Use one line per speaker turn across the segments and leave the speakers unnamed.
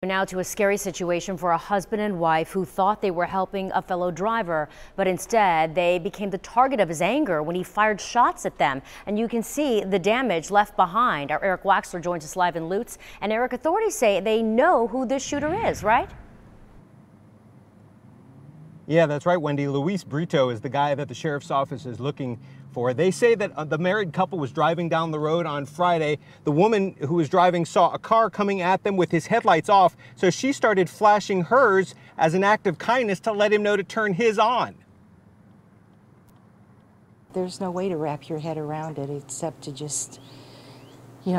Now to a scary situation for a husband and wife who thought they were helping a fellow driver, but instead they became the target of his anger when he fired shots at them. And you can see the damage left behind. Our Eric Waxler joins us live in Lutz. And Eric, authorities say they know who this shooter is, right?
Yeah, that's right, Wendy. Luis Brito is the guy that the sheriff's office is looking for. They say that the married couple was driving down the road on Friday. The woman who was driving saw a car coming at them with his headlights off, so she started flashing hers as an act of kindness to let him know to turn his on.
There's no way to wrap your head around it except to just,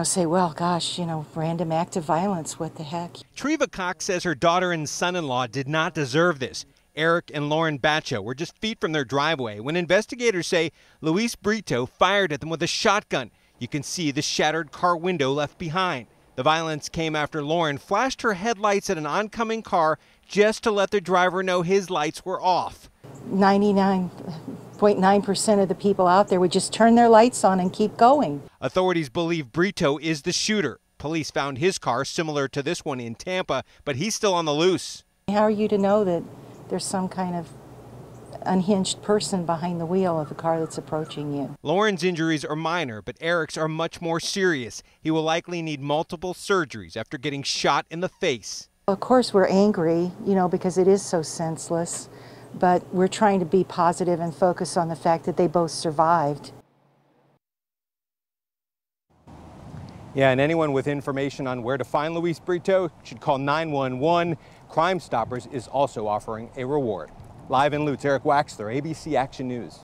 say, well, gosh, random act of violence, what the heck?
Treva Cox says her daughter and son-in-law did not deserve this. Eric and Lauren Batcho were just feet from their driveway when investigators say Luis Brito fired at them with a shotgun. You can see the shattered car window left behind. The violence came after Lauren flashed her headlights at an oncoming car just to let the driver know his lights were off.
99.9% of the people out there would just turn their lights on and keep going.
Authorities believe Brito is the shooter. Police found his car similar to this one in Tampa, but he's still on the loose.
How are you to know that there's some kind of unhinged person behind the wheel of the car that's approaching you?
Lauren's injuries are minor, but Eric's are much more serious. He will likely need multiple surgeries after getting shot in the face.
Of course we're angry, because it is so senseless, but we're trying to be positive and focus on the fact that they both survived.
Yeah, and anyone with information on where to find Luis Brito should call 911. Crime Stoppers is also offering a reward. Live in Lutz, Eric Waxler, ABC Action News.